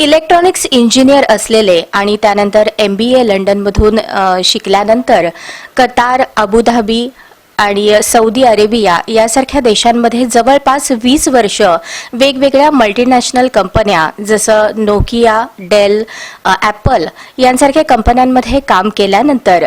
Electronics engineer असलेले आणि त्यानंतर MBA लंडनमधून शिकल्यानंतर कतार, अबुधाबी आणि सौदी अरेबिया यासारख्या देशांमध्ये जवळपास 20 वर्ष वेगवेगळ्या मल्टीनॅशनल कंपन्या जसं नोकिया, डेल, ॲपल यांसारख्या कंपन्यांमध्ये काम केल्यानंतर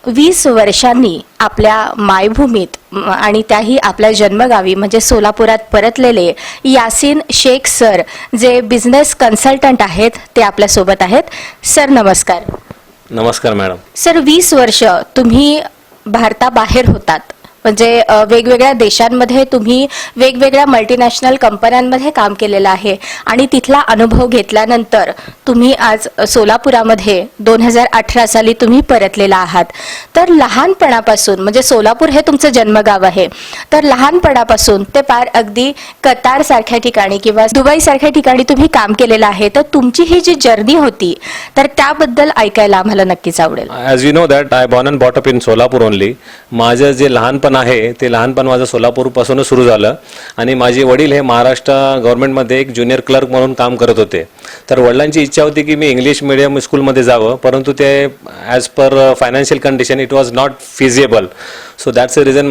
20 वर्षांनी आपल्या मायभूमीत आणि त्याही आपल्या जन्मगावी म्हणजे सोलापुरात परतलेले यासीन शेख सर, जे बिझनेस कन्सल्टंट आहेत, ते आपल्यासोबत आहेत. सर नमस्कार. नमस्कार मॅडम. सर 20 वर्ष तुम्ही भारताबाहेर होतात, म्हणजे वेगवेगळ्या देशांमध्ये तुम्ही वेगवेगळ्या मल्टीनॅशनल कंपन्यांमध्ये काम केलेलं आहे आणि तिथला अनुभव घेतल्यानंतर तुम्ही आज सोलापुरामध्ये 2018 साली तुम्ही परतलेला आहात. तर लहानपणापासून म्हणजे सोलापूर हे तुमचं जन्मगाव आहे, तर लहानपणापासून ते पार अगदी कतार सारख्या ठिकाणी किंवा दुबई सारख्या ठिकाणी तुम्ही काम केलेलं आहे. तर तुमची ही जी जर्नी होती तर त्याबद्दल ऐकायला आम्हाला नक्कीच आवडेल. As you know that I born and bought up in Solapur only. माझं जे लहानपण आहे ते लहानपण माझं सोलापूरपासूनच सुरू झालं आणि माझे वडील हे महाराष्ट्र गव्हर्नमेंटमध्ये एक ज्युनियर क्लर्क म्हणून काम करत होते. तर वडिलांची इच्छा होती की मी इंग्लिश मीडियम स्कूलमध्ये जावं, परंतु ते as per financial condition it was not feasible. So that's the reason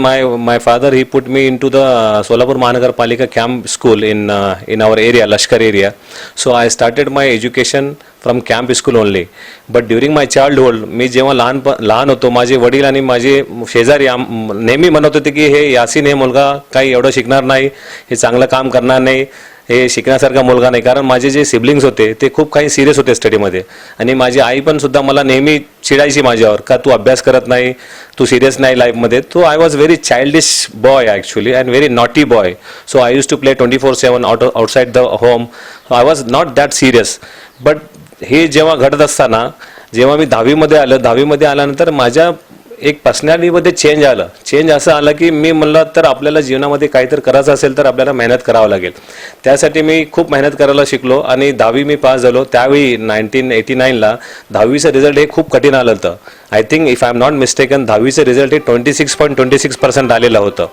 my father he put me into the Solapur Mahanagarpalika camp school in our area, Lashkar area. So I started my education from camp school only. But during my childhood मी जेव्हा लहान होतो, माझे वडील आणि माझे शेजारी नेहमी म्हणत होते की हे यासीन हे मुलगा काही एवढं शिकणार नाही, हे चांगलं काम करणार नाही, हे शिकण्यासारखा मुलगा नाही. कारण माझे जे सिबलिंग्स होते ते खूप काही सिरियस होते स्टडीमध्ये आणि माझी आई पण सुद्धा मला नेहमी चिडायची माझ्यावर का तू अभ्यास करत नाही, तू सिरियस नाही लाईफमध्ये. तो I was very childish boy actually and very naughty boy. So I use to play 24/7 outside the home. I was not that serious. But हे जेव्हा घडत असताना जेव्हा मी 10वीमध्ये आल्यानंतर माझ्या एक पर्सनॅलिटीमध्ये चेंज असं आलं की मी म्हणलं तर आपल्याला जीवनामध्ये काहीतरी करायचं असेल तर आपल्याला मेहनत करावं लागेल. त्यासाठी मी खूप मेहनत करायला शिकलो आणि 10वी मी पास झालो. त्यावेळी 1989ला 10वीचं रिझल्ट हे खूप कठीण आलं होतं. I think if I am not mistaken 10वीचं रिझल्ट हे 26.26% आलेलं होतं.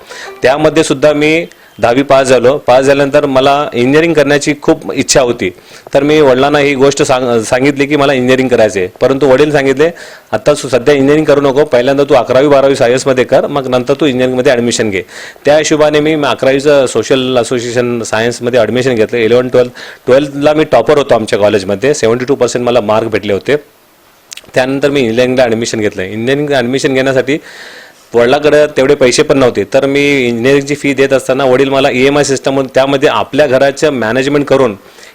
त्यामध्ये सुद्धा मी 10वी पास झाल्यानंतर मला इंजिनिअरिंग करण्याची खूप इच्छा होती. तर मी वडिलांना ही गोष्ट सांगितली की मला इंजिनिअरिंग करायचं आहे. परंतु वडील सांगितले आता सध्या इंजिनिअरिंग करू नको, पहिल्यांदा तू 11वी 12वी सायन्समध्ये कर, मग नंतर तू इंजिनिअरिंगमध्ये ॲडमिशन घे. त्या हिशोबाने मी 11वीचं सोशल असोसिएशन सायन्समध्ये ॲडमिशन घेतलं. 11, 12ला मी टॉपर होतो आमच्या कॉलेजमध्ये. 72% मला मार्क भेटले होते. त्यानंतर मी इंजिनिअरिंगला ॲडमिशन घेतलं. इंजिनिअरिंगला ॲडमिशन घेण्यासाठी वडिलांकडे तेवढे पैसे पण नव्हते. तर मी इंजिनिअरिंगची फी देत असताना वडील मला EMI सिस्टम त्यामध्ये आपल्या घराचं मॅनेजमेंट करून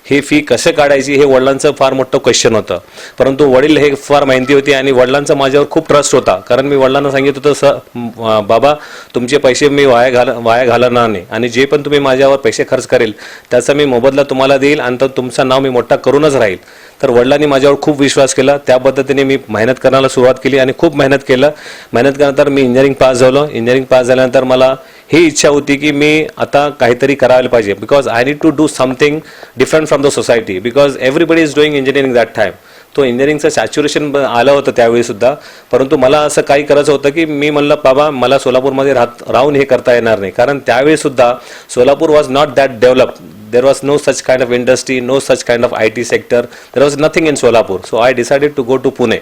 ही फी कसं काढायची हे वडिलांचं फार मोठं क्वेश्चन होतं. परंतु वडील हे फार माहिती होती आणि वडिलांचा माझ्यावर खूप ट्रस्ट होता. कारण मी वडिलांना सांगितलं होतं बाबा तुमचे पैसे मी वाया घालणार नाही आणि जे पण तुम्ही माझ्यावर पैसे खर्च करेल त्याचा मी मोबदला तुम्हाला देईल आणि तर तुमचं नाव मी मोठा करूनच राहील. तर वडिलांनी माझ्यावर खूप विश्वास केला. त्या पद्धतीने मी मेहनत करायला सुरुवात केली आणि खूप मेहनत केल्यानंतर मी इंजिनिअरिंग पास झालो. इंजिनिअरिंग पास झाल्यानंतर मला ही इच्छा होती की मी आता काहीतरी करायला पाहिजे, because I need to do something different from the society, because everybody is doing engineering that time. तो इंजिनिअरिंगचं सॅच्युरेशन आलं होतं त्यावेळी सुद्धा. परंतु मला असं काही करायचं होतं की मी म्हणलं बाबा मला सोलापूरमध्ये राहून हे करता येणार नाही. कारण त्यावेळी सुद्धा Solapur was not that develop. There was no such kind of industry, no such kind of IT sector. There was nothing in Solapur. So I decided to go to Pune.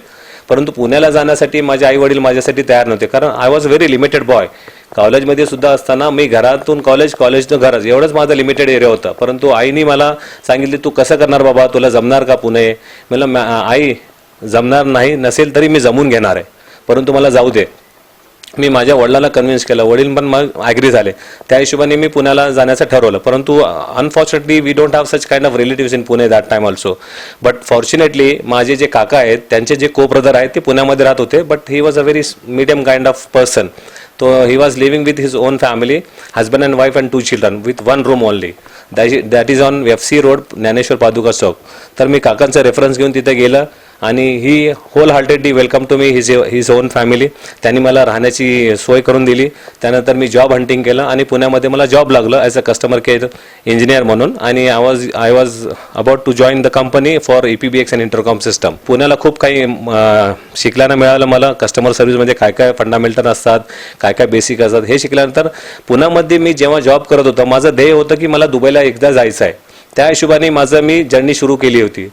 परंतु पुण्याला जाण्यासाठी माझे आई वडील माझ्यासाठी तयार नव्हते. कारण I was very limited boy. कॉलेजमध्ये सुद्धा असताना मी घरातून कॉलेजनं घरच एवढंच माझं लिमिटेड एरिया होतं. परंतु आईने मला सांगितले तू कसं करणार बाबा, तुला जमणार का पुणे. म्हणलं आई जमणार नाही, नसेल तरी मी जमून घेणार आहे, परंतु मला जाऊ दे. मी माझ्या वडिलांना कन्व्हिन्स केलं. वडील पण मग ॲग्री झाले. त्या हिशोबाने मी पुण्याला जाण्याचं ठरवलं. परंतु unfortunately we don't have such kind of relatives in Pune that time also. But fortunately माझे जे काका आहेत त्यांचे जे को ब्रदर आहेत ते पुण्यामध्ये राहत होते. But he was a very medium kind of person. तो he was living with his own family, husband and wife and 2 children with 1 room only. That is on FC road, Dnyaneshwar Paduka Chowk. तर मी काकांचा रेफरन्स घेऊन तिथे गेलं आणि he whole heartedly welcome to me his own family. त्यांनी मला राहण्याची सोय करून दिली. त्यानंतर मी जॉब हंटिंग केलं आणि पुण्यामध्ये मला जॉब लागलं as a customer care engineer म्हणून. आणि I was about to join the company for EPBX and intercom system. पुण्याला खूप काही शिकल्यानं मिळालं मला. कस्टमर सर्व्हिसमध्ये काय काय फंडामेंटल असतात, काय काय बेसिक असतात हे शिकल्यानंतर पुण्यामध्ये मी जेव्हा जॉब करत होतो माझं ध्येय होतं की मला दुबईला एकदा जायचं आहे. त्या हिशोबाने माझं मी जर्नी सुरू केली होती.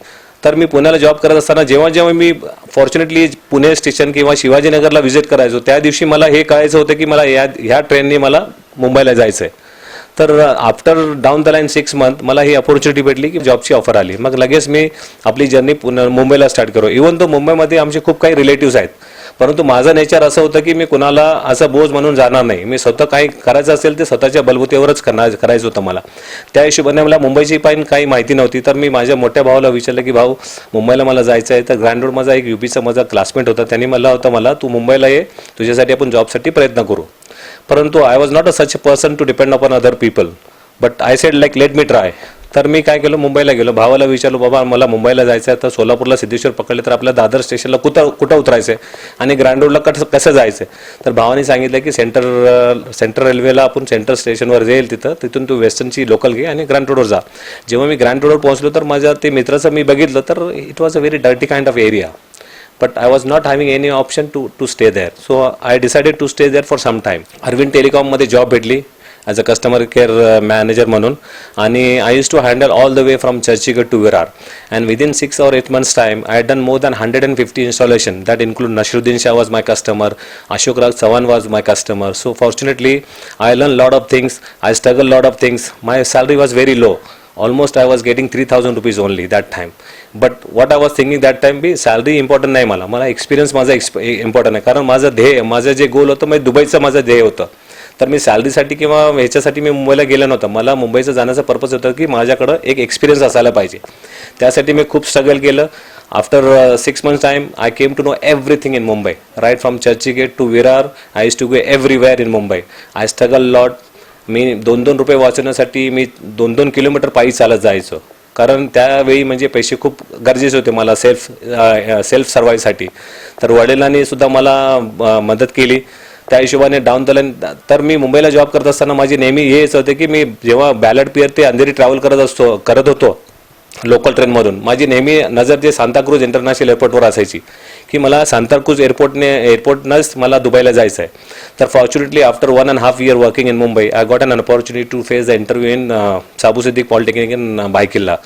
तर मी पुण्याला जॉब करत असताना जेव्हा जेव्हा मी फॉर्च्युनेटली पुणे स्टेशन किंवा शिवाजीनगरला व्हिजिट करायचो, त्या दिवशी मला हे कळायचं होतं की मला ह्या ट्रेनने मला मुंबईला जायचं आहे. तर after down the line 6 month मला ही अपॉर्च्युनिटी भेटली की जॉबची ऑफर आली. मग लगेच मी आपली जर्नी मुंबईला स्टार्ट करू. इव्हन तो मुंबईमध्ये आमचे खूप काही रिलेटिव्स आहेत, परंतु माझं नेचर असं होतं की मी कुणाला असं बोज म्हणून जाणार नाही. मी स्वतः काही करायचं असेल ते स्वतःच्या बलबुतीवरच करायचं होतं मला. त्या हिशोबाने मला मुंबईची पण काही माहिती नव्हती. तर मी माझ्या मोठ्या भावाला विचारलं की भाऊ मुंबईला मला जायचं आहे. तर ग्रँड रोड माझा एक UPचा माझा क्लासमेट होता, त्यांनी म्हणलं होतं मला तू मुंबईला ये, तुझ्यासाठी आपण जॉबसाठी प्रयत्न करू. परंतु I was not such a person to depend upon other people, but I said like let me try. तर मी काय केलं, मुंबईला गेलो. भावाला विचारलो बाबा मला मुंबईला जायचं आहे, तर सोलापूरला सिद्धेश्वर पकडले तर आपल्या दादर स्टेशनला कुठं उतरायचं आहे आणि ग्रँड रोडला कसं जायचं आहे. तर भावाने सांगितलं की सेंट्रल रेल्वेला आपण सेंट्रल स्टेशनवर जाईल, तिथून तू वेस्टर्नची लोकल घे आणि ग्रँड रोडवर जा. जेव्हा मी ग्रँड रोडवर पोहोचलो तर माझ्या ते मित्राचं मी बघितलं तर it was a very dirty kind of area. But I was not having any option to stay there. So I decided to stay there for some time. Arvind Telecom मध्ये जॉब भेटली as a customer care manager म्हणून, आणि I use to handle all the way from Churchgate to Virar. And within 6 or 8 months time I had done more than 150 installation. That include Nasruddin Shah was my customer, Ashok Raj Chavan was my customer. So fortunately I learned lot of things, I struggled lot of things. My salary was very low. Almost I was getting 3,000 rupees only that time. But what I was thinking that time be salary important नाही, मला experience माझा important आहे. कारण माझं जे गोल होतं म्हणजे दुबईचं माझं ध्येय होतं. तर मी सॅलरीसाठी किंवा ह्याच्यासाठी मी मुंबईला गेलो नव्हतं. मला मुंबईचं जाण्याचा पर्पज होतं की माझ्याकडं एक एक्सपिरियन्स असायला पाहिजे. त्यासाठी मी खूप स्ट्रगल केलं. After 6 months time I came to know everything in Mumbai, right from Churchgate to Virar. I used to go everywhere in Mumbai. I struggled lot. मी 2-2 रुपये वाचवण्यासाठी मी 2-2 किलोमीटर पायी चालत जायचो, कारण त्यावेळी म्हणजे पैसे खूप गरजेचे होते मला सेल्फ सर्वाईव्हसाठी. तर वडिलांनी सुद्धा मला मदत केली. त्या हिशोबाने डाऊन द लाईन तर मी मुंबईला जॉब करत असताना माझी नेहमी हेच होते की मी जेव्हा बॅलट पिअर ते अंधेरी ट्रॅव्हल करत होतो लोकल ट्रेनमधून, माझी नेहमी नजर जे सांताक्रूज इंटरनॅशनल एअरपोर्टवर असायची की मला सांताक्रूज एअरपोर्टनंच मला दुबईला जायचं आहे. तर fortunately after 1.5 year working in Mumbai I got an opportunity to face the interview in Saboo Siddik polytechnic in Byculla.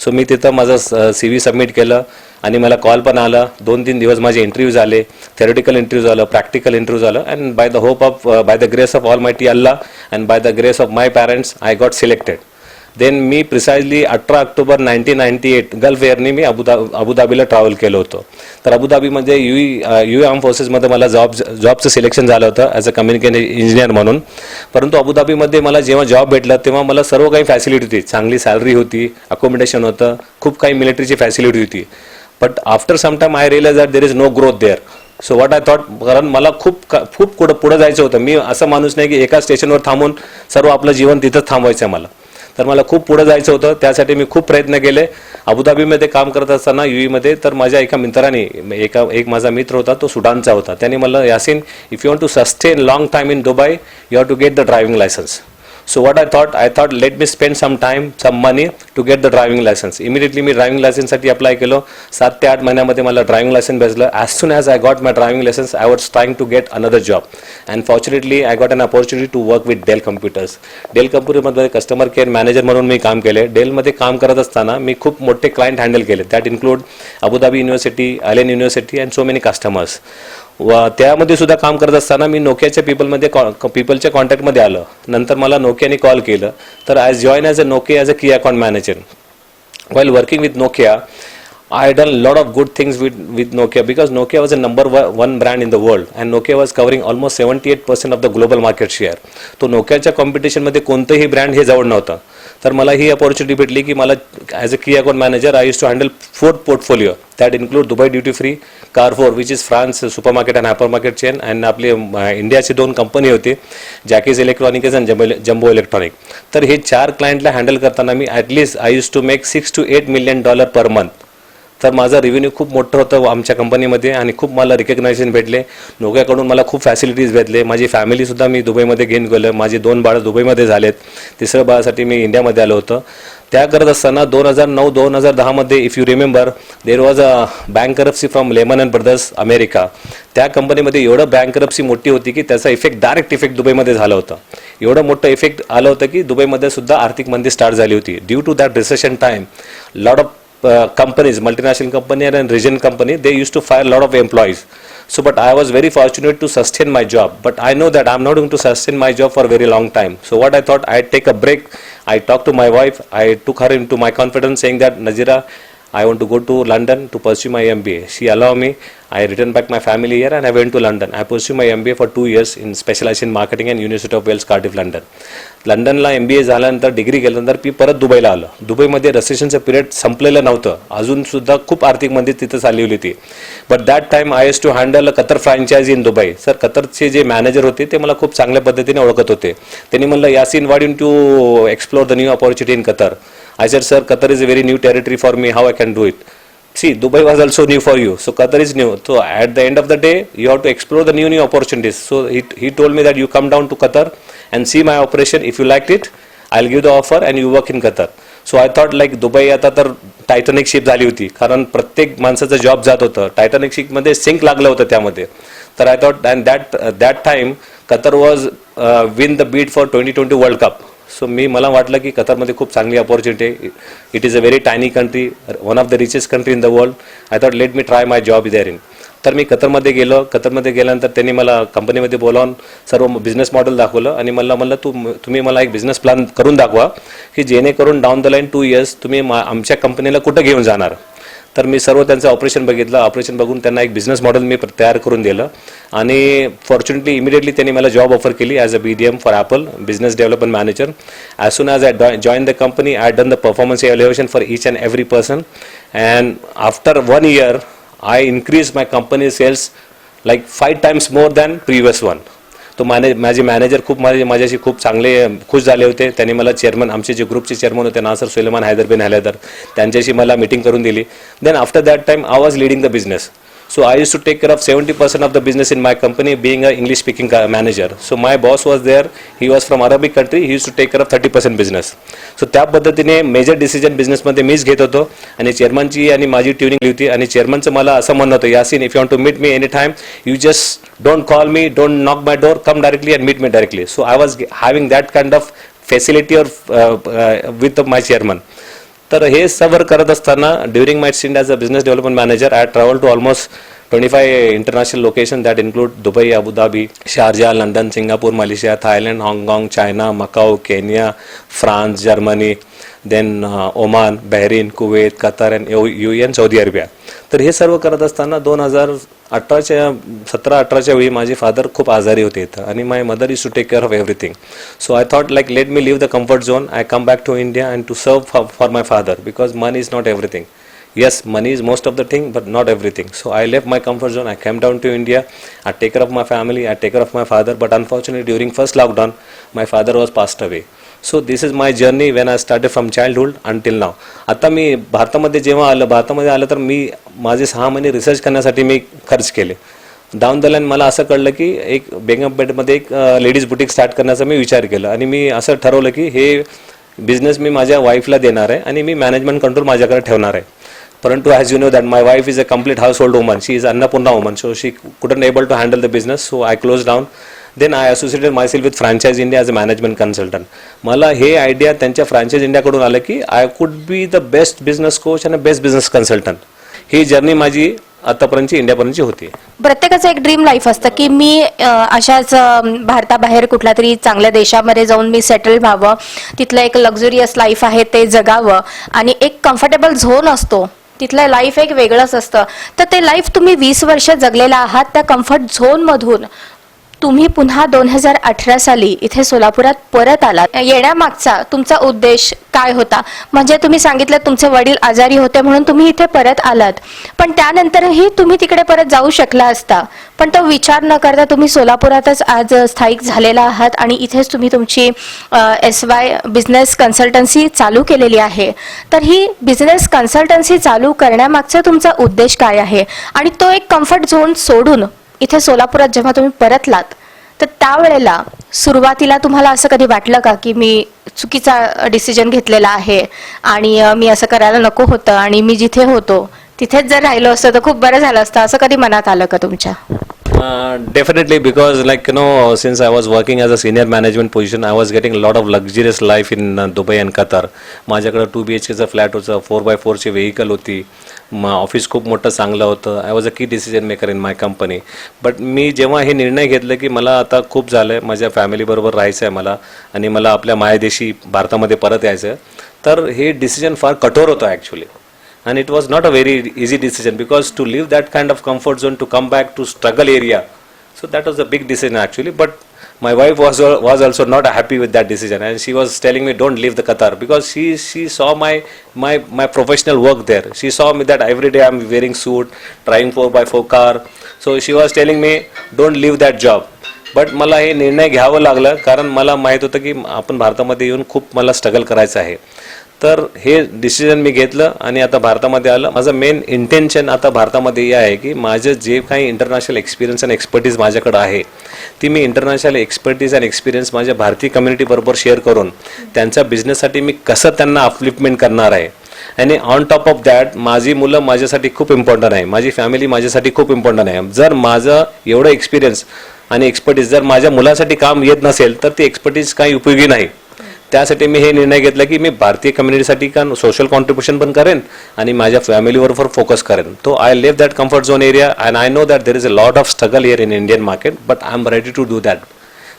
So मी तिथं माझं CV सबमिट केलं आणि मला कॉल पण आला. 2-3 दिवस माझे इंटरव्ह्यू झाले, थेरोटिकल इंटरव्ह्यू झालं, प्रॅक्टिकल इंटरव्ह्यू झालं. And by the grace of almighty Allah and by the grace of my parents I got selected. Then मी प्रिसाइजली 18 ऑक्टोबर 1998 गल्फ एअरनी मी अबुधाबीला ट्रॅव्हल केलं होतं. तर अबुधाबीमध्ये UAE आर्म फोर्सेसमध्ये मला जॉबचं सिलेक्शन झालं होतं ॲज अ कम्युनिकेशन इंजिनियर म्हणून. परंतु अबुधाबीमध्ये मला जेव्हा जॉब भेटला तेव्हा मला सर्व काही फॅसिलिटी होती, चांगली सॅलरी होती, अकोमोडेशन होतं, खूप काही मिलिटरीची फॅसिलिटी होती. But after some time I realise that there is no growth there. So what I thought, कारण मला खूप पुढं जायचं होतं. मी असं माणूस नाही की एका स्टेशनवर थांबून सर्व आपलं जीवन तिथंच थांबवायचं आहे मला. तर मला खूप पुढे जायचं होतं. त्यासाठी मी खूप प्रयत्न केले. अबुधाबीमध्ये काम करत असताना UAEमध्ये तर माझ्या एका मित्राने एक माझा मित्र होता, तो सुडानचा होता. त्याने मला Yasin, if you want to sustain long time in Dubai you have to get the driving licence. So what I thought let me spend some time, some money to get the driving license. Immediately मी driving लायसन्ससाठी apply केलं. 7 ते 8 महिन्यामध्ये मला driving license भेटलं. As soon as I got my driving license, I was trying to get another job. And fortunately, I got an opportunity to work with Dell Computers. Dell Computerमध्ये customer care manager म्हणून मी काम केले. डेलमध्ये काम करत असताना मी खूप मोठे क्लायंट हँडल केले. That include Abu Dhabi university, Al Ain university and so many customers. व त्यामध्ये सुद्धा काम करत असताना मी नोकियाच्या पीपलच्या कॉन्टॅक्टमध्ये आलं. नंतर मला नोकियाने कॉल केलं. तर I join as a Nokia as a key account manager. while working with Nokia, I had done a lot of good things with Nokia because Nokia was a number one brand in the world and Nokia was covering almost 78% of the global market share. तो नोकियाच्या कॉम्पिटिशनमध्ये कोणतंही brand हे जवळ नव्हतं. तर मला ही opportunity भेटली की मला as a key account manager I use to handle 4 portfolio that include Dubai duty free, Carrefour which is France super market and hyper market chain, and आपली इंडियाची 2 कंपनी होती, Jackys electronics and Jumbo electronic. तर हे 4 क्लायंटला handle करताना मी at least I use to make $6 to $8 million per month. तर माझा रेव्हेन्यू खूप मोठं होतं आमच्या कंपनीमध्ये आणि खूप मला रिकग्नायझेशन भेटले. नोकियाकडून मला खूप फॅसिलिटीज भेटले. माझी फॅमिलीसुद्धा मी दुबईमध्ये घेऊन गेलो. माझी 2 बाळं दुबईमध्ये झालेत. 3रं बाळासाठी मी इंडियामध्ये आलो होतो. त्या करत असताना 2009-2010 मध्ये if you remember there was a bank करप्सी from Lehman Brothers America. त्या कंपनीमध्ये एवढं बँक करप्सी मोठी होती की त्याचा डायरेक्ट इफेक्ट दुबईमध्ये झाला होता. एवढं मोठं इफेक्ट आलं होतं की दुबईमध्ये सुद्धा आर्थिक मंदी स्टार्ट झाली होती. Due to that recession time lot of companies, multinational company and region company, they used to fire a lot of employees. So, but I was very fortunate to sustain my job. But I know that I'm not going to sustain my job for a very long time. So, what I thought, I'd take a break. I talked to my wife. I took her into my confidence, saying that Nazira, I want to go to London to pursue my MBA. She allowed me. I returned back my family here and I went to London. I pursued my MBA for 2 years in specialization in marketing and University of Wales, Cardiff, London. लंडनला MBA झाल्यानंतर degree केल्यानंतर मी परत दुबईला आलो. दुबईमध्ये रेसेशनचं period संपलेलं नव्हतं, अजून सुद्धा खूप आर्थिक मंदी तिथं चालली होती. But that time I use to handle a Qatar franchise in Dubai. Sir, कतरचे जे मॅनेजर होते ते मला खूप चांगल्या पद्धतीने ओळखत होते. त्यांनी म्हणलं, Yasin, why don't to explore the new opportunity in Qatar. I said, sir, Qatar is a very new territory for me. How I can do it? See, Dubai was also new for you. So Qatar is new. So at the end of the day, you have to explore the new opportunities. So he told me that you come down to Qatar and see my operation. If you liked it, I'll give the offer and you work in Qatar. So I thought like Dubai आता तर Titanic ship झाली होती, कारण प्रत्येक माणसाचं job जात होतं. Titanic शिपमध्ये sink लागलं होतं त्यामध्ये. तर I thought and that time Qatar was win the bid for 2020 world cup. सो मला वाटलं की कतरमध्ये खूप चांगली अपॉर्च्युनिटी आहे. It is a very tiny country, one of the richest country in the world. I thought let me try my job there in. तर मी कतरमध्ये गेलो. कतरमध्ये गेल्यानंतर त्यांनी मला कंपनीमध्ये बोलावून सर्व बिझनेस मॉडेल दाखवलं आणि म्हणलं तुम्ही मला एक बिझनेस प्लॅन करून दाखवा की जेणेकरून डाऊन द लाईन 2 years तुम्ही आमच्या कंपनीला कुठं घेऊन जाणार. तर मी सर्व त्यांचं ऑपरेशन बघितलं. ऑपरेशन बघून त्यांना एक बिझनेस मॉडेल मी तयार करून दिलं आणि फॉर्च्युनेटली इमिडिएटली त्यांनी मला जॉब ऑफर केली as a BDM for Apple, business development manager. As soon as I join the company, I done the performance evaluation for each and every person. And after 1 year, I increased my company sales like 5 times more than previous one. तो माझे manager खूप माझ्याशी खूप चांगले खुश झाले होते. त्यांनी मला चेअरमन, आमचे जे ग्रुपचे चेअरमन होते नासर सुलेमान हैदर बिन हैदर, त्यांच्याशी मला मीटिंग करून दिली. Then after that time I was leading the business. So I used to take care of 70% of the business in my company, being a English speaking manager. So my boss was there. He was from Arabic country. He used to take care of 30% business. So त्या पद्धतीने major decision बिझनेसमध्ये मीच घेत होतो आणि चेअरमनची आणि माझी tuning होती. आणि चेअरमनचं मला असं म्हणणं होतं, Yasin, if you want to meet me any time, you just don't call me, don't knock my door, come directly and meet me directly. So I was having that kind of facility with my chairman. तर हे सबर करत असताना during my stint as a business development manager, I travel to almost 25 international locations that include Dubai, Abu Dhabi, Sharjah, London, Singapore, Malaysia, Thailand, Hong Kong, China, Macau, Kenya, France, Germany, then Oman, Bahrain, Kuwait, Qatar and UAE and Saudi Arabia. तर हे सर्व करत असताना 2017-18च्या वेळी माझे father खूप आजारी होते इथं आणि my mother is to take care of everything. So I thought like let me leave the comfort zone. I come back to India and to serve for my father because money is not everything. Yes, money is most of the thing, but not everything. So I left my comfort zone. I came down to India. I take care of my family. I take care of my father. But unfortunately, during first lockdown, my father was passed away. So this is my journey when I started from childhood until now. आता मी भारतामध्ये आलं तर मी माझे 6 महिने research करण्यासाठी मी खर्च केले. Down the line मला असं कळलं की एक बेगमपेठमध्ये एक लेडीज बुटीक स्टार्ट करण्याचा मी विचार केला आणि मी असं ठरवलं की हे बिझनेस मी माझ्या वाईफला देणार आहे आणि मी मॅनेजमेंट कंट्रोल माझ्याकडे ठेवणार आहे. परंतु as you know that my wife is a complete household woman. She is Annapurna woman, so she couldn't able to handle the business. So I closed down. Then I associated myself with Franchise India as a management consultant. मला हे idea त्यांच्या franchise इंडियाकडून आलं की I could be the best business coach आणि best business consultant. ही journey माझी आतापर्यंतची इंडियापर्यंतची होती. प्रत्येकाचं एक ड्रीम लाईफ असतं की मी अशाच भारताबाहेर कुठल्या तरी चांगल्या देशामध्ये जाऊन मी सेटल व्हावं, तिथलं एक लक्झुरियस लाईफ आहे ते जगावं आणि एक कम्फर्टेबल झोन असतो, तिथलं लाईफ एक वेगळंच असतं. तर ते लाईफ तुम्ही 20 वर्ष जगलेला आहात. त्या कम्फर्ट झोनमधून तुम्ही पुन्हा 2018 साली इथे सोलापुरात परत आलात. येण्यामागचा तुमचा उद्देश काय होता? म्हणजे तुम्ही सांगितलं तुमचे वडील आजारी होते म्हणून तुम्ही इथे परत आलात, पण त्यानंतरही तुम्ही तिकडे परत जाऊ शकला असता, पण तो विचार न करता तुम्ही सोलापुरातच आज स्थायिक झालेला आहात आणि इथेच तुम्ही तुमची SY बिझनेस कन्सल्टन्सी चालू केलेली आहे. तर ही बिझनेस कन्सल्टन्सी चालू करण्यामागचा तुमचा उद्देश काय आहे? आणि तो एक कम्फर्ट झोन सोडून इथे सोलापुरात जेव्हा तुम्ही परतलात, तर त्यावेळेला सुरुवातीला तुम्हाला असं कधी वाटलं का की मी चुकीचा डिसिजन घेतलेला आहे आणि मी असं करायला नको होतं आणि मी जिथे होतो तिथेच जर राहिलो असतं तर खूप बरं झालं असतं, असं कधी मनात आलं का तुमच्या? Definitely, because since I was working as a senior management position, I was getting a lot of luxurious life in Dubai and Qatar. माझ्याकडे 2 BHKचा फ्लॅट होतं, 4x4ची व्हेकल होती, ऑफिस खूप मोठं चांगलं होतं. I was a key decision maker in my company. But मी जेव्हा हे निर्णय घेतलं की मला आता खूप झालं आहे, माझ्या फॅमिलीबरोबर राहायचं आहे मला, आणि मला आपल्या मायदेशी भारतामध्ये परत यायचं आहे, तर हे डिसिजन फार कठोर होतं actually. And it was not a very easy decision, because to leave that kind of comfort zone to come back to struggle area, so that was a big decision actually. But my wife was also not happy with that decision, and she was telling me don't leave the Qatar, because she saw my professional work there. She saw me that every day I'm wearing suit, driving 4x4 car, so she was telling me don't leave that job. But मला हे निर्णय घ्यावं लागलं, कारण मला माहीत होतं की आपण भारतामध्ये येऊन खूप मला स्ट्रगल करायचं आहे. तर हे डिसिजन मी घेतलं आणि आता भारतामध्ये आलं. माझं मेन इंटेन्शन आता भारतामध्ये हे आहे की माझं जे काही इंटरनॅशनल एक्सपिरियन्स आणि एक्सपर्टीज माझ्याकडं आहे, ती मी इंटरनॅशनल एक्सपर्टीज आणि एक्सपिरियन्स माझ्या भारतीय कम्युनिटीबरोबर शेअर करून त्यांच्या बिझनेससाठी मी कसं त्यांना अपलिफ्टमेंट करणार आहे. आणि ऑन टॉप ऑफ दॅट माझी मुलं माझ्यासाठी खूप इम्पॉर्टंट आहे, माझी फॅमिली माझ्यासाठी खूप इम्पॉर्टंट आहे. जर माझं एवढं एक्सपिरियन्स आणि एक्सपर्टीज जर माझ्या मुलासाठी काम येत नसेल तर ती एक्सपर्टीज काही उपयोगी नाही. त्यासाठी मी हे निर्णय घेतला की मी भारतीय कम्युनिटीसाठी का सोशल कॉन्ट्रीब्युशन पण करेन आणि माझ्या फॅमिलीवर फोकस करेन. तो I leave that comfort zone area, and I know that there is a lot of struggle here in Indian market, but I am ready to do that.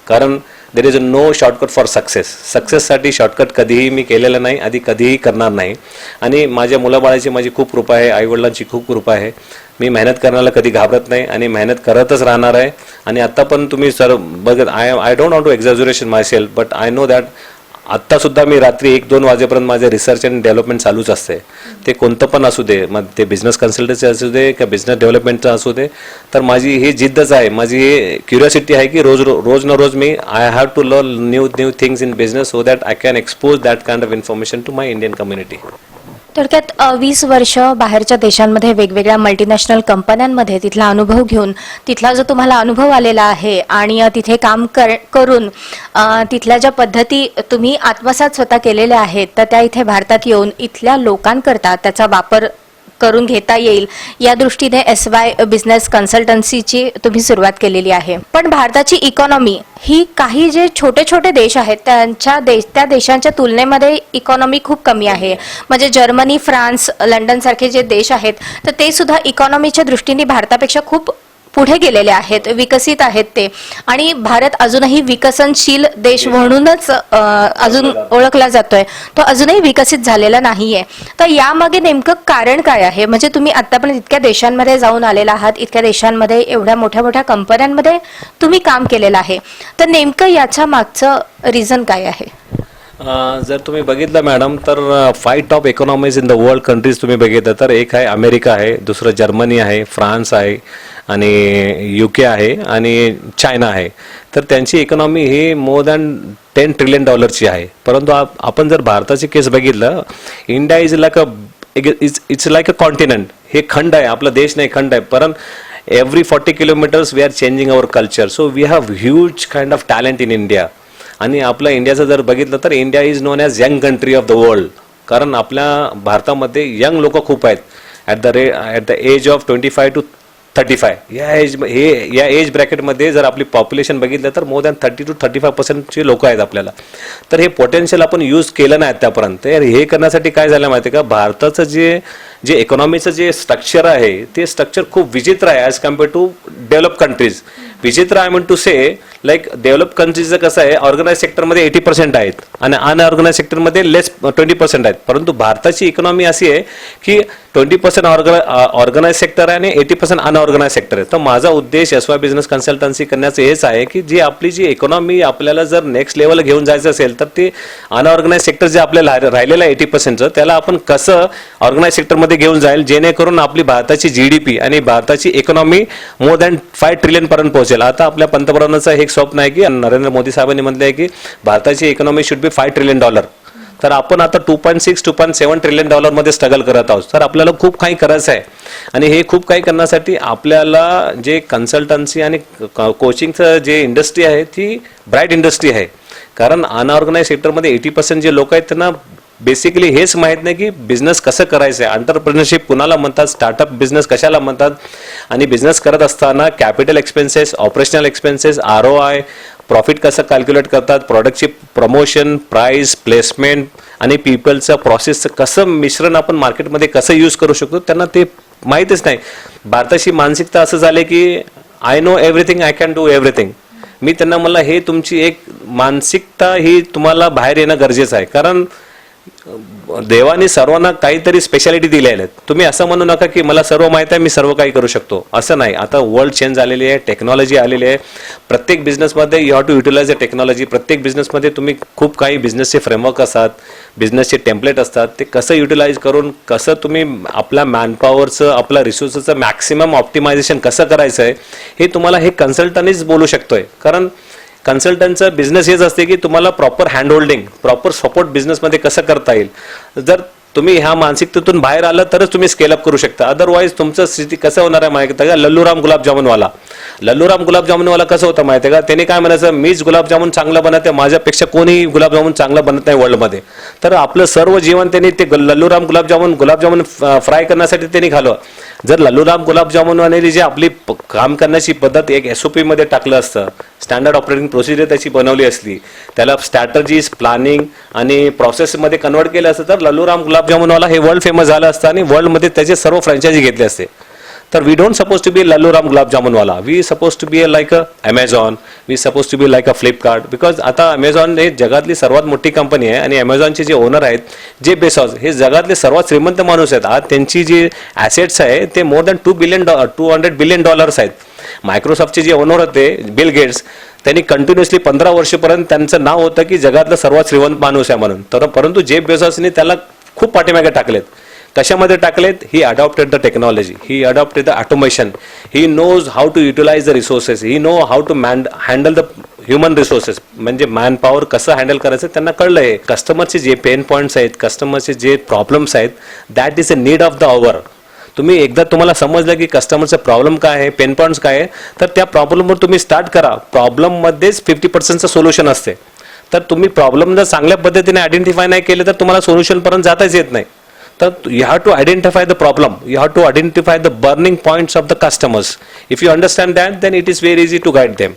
कारण there is a no shortcut for सक्सेससाठी shortcut कधीही मी केलेलं नाही, आधी कधीही करणार नाही. आणि माझ्या मुलाबाळाची माझी खूप कृपा आहे, आईवडिलांची खूप कृपा आहे. मी मेहनत करण्याला कधी घाबरत नाही आणि मेहनत करतच राहणार आहे. आणि आत्ता पण तुम्ही सर बघत, I don't want to exaggeration my self, but I know that आत्तासुद्धा मी रात्री 1-2 वाजेपर्यंत माझे रिसर्च अँड डेव्हलपमेंट चालूच असते. ते कोणतं पण असू दे, मग ते बिझनेस कन्सल्टन्सी असू दे किंवा बिझनेस डेव्हलपमेंटचं असू दे. तर माझी ही जिद्दच आहे, माझी ही क्युरियोसिटी आहे की रोज ना रोज मी I have to learn new things in business, so that I can expose that kind of information to my Indian community. थोडक्यात 20 वर्ष बाहेरच्या देशांमध्ये वेगवेगळ्या मल्टीनॅशनल कंपन्यांमध्ये तिथला अनुभव घेऊन, तिथला जो तुम्हाला अनुभव आलेला आहे आणि तिथे काम करून तिथल्या ज्या पद्धती तुम्ही आत्मसात स्वतः केलेल्या आहेत, तर त्या इथे भारतात येऊन इथल्या लोकांकरता त्याचा वापर करून घेता येईल या दृष्टीने SY बिझनेस कन्सल्टन्सीची तुम्ही सुरुवात केलेली आहे. पण भारताची इकॉनॉमी ही काही जे छोटे छोटे देश आहेत त्या देशांच्या तुलनेमध्ये इकॉनॉमी खूप कमी आहे. म्हणजे जर्मनी, फ्रान्स, लंडन सारखे जे देश आहेत, तर ते सुद्धा इकॉनॉमीच्या दृष्टीने भारतापेक्षा खूप पुढे गेलेले आहेत, विकसित आहेत ते. आणि भारत अजूनही विकसनशील देश म्हणूनच अजून ओळखला जातोय, तो अजूनही विकसित झालेला नाहीये. तर यामागे नेमकं कारण काय आहे? म्हणजे तुम्ही आतापर्यंत इतक्या देशांमध्ये जाऊन आलेला आहात, इतक्या देशांमध्ये एवढ्या मोठ्या मोठ्या कंपन्यांमध्ये तुम्ही काम केलेलं आहे, तर नेमकं याच्या मागचं रिझन काय आहे? जर तुम्ही बघितलं मॅडम, तर 5 top economies in the world countries तुम्ही बघितलं तर एक आहे अमेरिका आहे, दुसरं जर्मनी आहे, फ्रान्स आहे, आणि UK आहे, आणि चायना आहे. तर त्यांची इकॉनॉमी ही मोर दॅन $10 ट्रिलियन आहे. परंतु आपण जर भारताची केस बघितलं, India is like a continent. हे खंड आहे, आपला देश नाही, खंड आहे. परंतु every 40 kilometres we are changing our culture. So we have huge kind of talent in India. आणि आपलं इंडियाचं जर बघितलं तर India is known as young country of the world. कारण आपल्या भारतामध्ये यंग लोक खूप आहेत. At the age of 25 to 35 या एज ब्रॅकेटमध्ये जर आपली पॉप्युलेशन बघितलं तर मोर दॅन 30 to 35% लोक आहेत आपल्याला. तर हे पोटेन्शियल आपण यूज केलं नाही आतापर्यंत. तर हे करण्यासाठी काय झालं माहिती आहे का, भारताचं जे इकॉनॉमीचं जे स्ट्रक्चर आहे ते स्ट्रक्चर खूप विचित्र आहे as compare to develop countries. विचित्र I mean to say, like develop कंट्रीजचं कसं आहे, ऑर्गनाइज सेक्टरमध्ये 80% आहेत आणि अनऑर्गनाइज सेक्टरमध्ये 20% आहेत. परंतु भारताची इकॉनॉमी अशी आहे की 20% ऑर्गनाइज सेक्टर आहे आणि 80% अनऑर्गनाइज सेक्टर आहे. तर माझा उद्देश SY बिझनेस कन्सल्टन्सी करण्याचं हेच आहे की जी आपली जी इकॉनॉमी आपल्याला जर नेक्स्ट लेवलला घेऊन जायचं असेल तर ते अनऑर्गनाइज सेक्टर जे आपल्याला राहिलेलं आहे 80%चं, त्याला आपण कसं ऑर्गनाइज सेक्टरमध्ये घेऊन जाईल जेणेकरून आपली भारताची GDP आणि भारताची इकॉनॉमी मोर दॅन 5 ट्रिलियन पर्यंत पोहोचेल. आता आपल्या पंतप्रधानाचं एक स्वप्न आहे की नरेंद्र मोदी साहेबांनी म्हटलं आहे की भारताची इकॉनॉमी शुड बी $5 ट्रिलियन. तर आपण आता 2.6-2.7 ट्रिलियन मध्ये स्ट्रगल करत आहोत. तर आपल्याला खूप काही करायचं आहे आणि हे खूप काही करण्यासाठी आपल्याला जे कन्सल्टन्सी आणि कोचिंगचं जे इंडस्ट्री आहे ती ब्राईट इंडस्ट्री आहे. कारण अनऑर्गनाइज सेक्टरमध्ये 80% जे लोक आहेत त्यांना बेसिकली हेच माहीत नाही की बिझनेस कसं करायचं आहे, एंटरप्रेन्योरशिप कुणाला म्हणतात, स्टार्टअप बिझनेस कशाला म्हणतात, आणि बिझनेस करत असताना capital expenses, operational expenses, ROI, profit कसं कॅल्क्युलेट करतात, प्रॉडक्टची प्रमोशन, प्राइस, प्लेसमेंट आणि पीपलचं प्रोसेसचं कसं मिश्रण आपण मार्केटमध्ये कसं यूज करू शकतो, त्यांना ते माहीतच नाही. भारताची मानसिकता असं झाले की I know everything, I can do everything. मी त्यांना म्हणलं हे तुमची एक मानसिकता ही तुम्हाला बाहेर येणं गरजेचं आहे, कारण देवाने सर्वांना काहीतरी स्पेशालिटी दिलेल्या आहेत. तुम्ही असं म्हणू नका की मला सर्व माहित आहे, मी सर्व काही करू शकतो, असं नाही. आता वर्ल्ड चेंज झालेली आहे, टेक्नॉलॉजी आलेली आहे. प्रत्येक बिझनेसमध्ये you have to utilise the technology. प्रत्येक बिझनेसमध्ये तुम्ही खूप काही बिझनेसचे फ्रेमवर्क असतात, बिझनेसचे टेम्पलेट असतात, ते कसं युटिलाइज करून कसं तुम्ही आपल्या मॅनपॉवरचं, आपल्या रिसोर्सेसचं मॅक्सिमम ऑप्टिमायझेशन कसं करायचं आहे हे तुम्हाला हे कन्सल्टंटच बोलू शकतोय. कारण कन्सल्टंटचं बिझनेस हेच असते की तुम्हाला proper hand holding, proper support बिझनेसमध्ये कसं करता येईल. जर तुम्ही ह्या मानसिकतेतून बाहेर आलं तरच तुम्ही स्केलअप करू शकता. अदरवाईज तुमचं स्थिती कसं होणार आहे माहिती आहे का? लल्लूराम गुलाबजामुनवाला कसं होतं माहिती आहे का? त्याने काय म्हणायचं, मीच गुलाबजामुन चांगलं बनवते, माझ्यापेक्षा कोणी गुलाबजामुन चांगलं बनत नाही वर्ल्डमध्ये. तर आपलं सर्व जीवन त्यांनी ते लल्लूराम गुलाबजामुन फ्राय करण्यासाठी त्यांनी घालवं. जर लल्लूराम गुलाबजामुनवाले जे आपली काम करण्याची पद्धत एक SOP मध्ये टाकलं असतं, स्टँडर्ड ऑपरेटिंग प्रोसिजर त्याची बनवली असली, त्याला स्ट्रॅटजीज, प्लॅनिंग आणि प्रोसेसमध्ये कन्वर्ट केलं असतं, तर लल्लूराम गुलाबजामुनवाला हे वर्ल्ड फेमस झालं असतं आणि वर्ल्डमध्ये त्याचे सर्व फ्रँचायझी घेतले असते. तर we don't suppose to be Lalluram गुलाबजामुनवाला, we suppose to be like a Amazon, we suppose to be like a Flipkart. Because आता Amazon हे जगातली सर्वात मोठी कंपनी आहे आणि Amazonचे जे ओनर आहेत, जे बेसॉस, हे जगातले सर्वात श्रीमंत माणूस आहेत. आज त्यांची जी ॲसेट्स आहे ते मोर दॅन $200 बिलियन आहेत. मायक्रोसॉफ्टचे जे ओनर होते बिल गेट्स, त्यांनी कंटिन्युअसली 15 वर्षपर्यंत त्यांचं नाव होतं की जगातलं सर्वात श्रीमंत माणूस आहे म्हणून. तर परंतु जेफ बेझोसने त्याला खूप पाठीमागे टाकलेत. कशामध्ये टाकलेत? He adopted the technology, he adopted the automation, he knows how to utilise the resources, he know how to handle the human resources. म्हणजे मॅन पॉवर कसं हँडल करायचं त्यांना कळलं आहे. कस्टमरचे जे पेन पॉईंट्स आहेत, कस्टमरचे जे प्रॉब्लेम्स आहेत, that is a need of the hour. तुम्ही एकदा तुम्हाला समजलं की कस्टमरचा प्रॉब्लेम काय आहे, पेन पॉईंट्स काय आहे, तर त्या प्रॉब्लेमवर तुम्ही स्टार्ट करा. प्रॉब्लेममध्येच 50% सोल्युशन असते. तर तुम्ही प्रॉब्लेम जर चांगल्या पद्धतीने आयडेंटिफाय नाही केले तर तुम्हाला सोल्युशनपर्यंत जाताच येत नाही. तर you have to identify the problem, you have to identify the burning points of the customers. If you understand that, then it is very easy to guide them.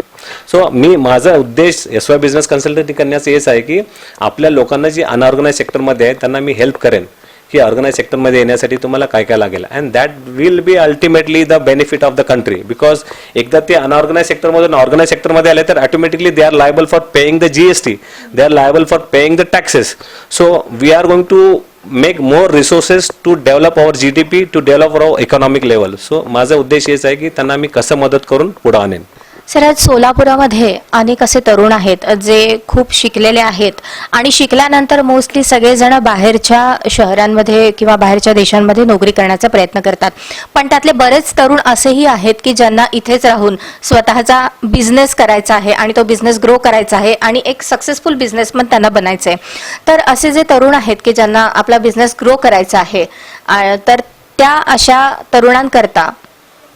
So माझा उद्देश SY बिझनेस कन्सल्टंटी करण्याचं हेच आहे की आपल्या लोकांना जी unorganise सेक्टरमध्ये आहे त्यांना मी हेल्प करेन की ऑर्गनाइज सेक्टरमध्ये येण्यासाठी तुम्हाला काय काय लागेल. And that will be ultimately the benefit of the country. Because एकदा ते अनऑर्गनाइज सेक्टरमधून ऑर्गनाइज सेक्टरमध्ये आले तर automatically they are liable for paying the GST, they are liable for paying the taxes. So we are going to make more resources to develop our GDP, to develop our economic level. So माझा उद्देश हेच आहे की त्यांना मी कसं मदत करून पुढे आणेन. सर, आज सोलापुरामध्ये अनेक असे तरुण आहेत जे खूप शिकलेले आहेत आणि शिकल्यानंतर मोस्टली सगळेजण बाहेरच्या शहरांमध्ये किंवा बाहेरच्या देशांमध्ये नोकरी करण्याचा प्रयत्न करतात. पण त्यातले बरेच तरुण असेही आहेत की ज्यांना इथेच राहून स्वतःचा बिझनेस करायचा आहे आणि तो बिझनेस ग्रो करायचा आहे आणि एक सक्सेसफुल बिझनेसमन त्यांना बनायचं आहे. तर असे जे तरुण आहेत की ज्यांना आपला बिझनेस ग्रो करायचा आहे, तर त्या अशा तरुणांकरता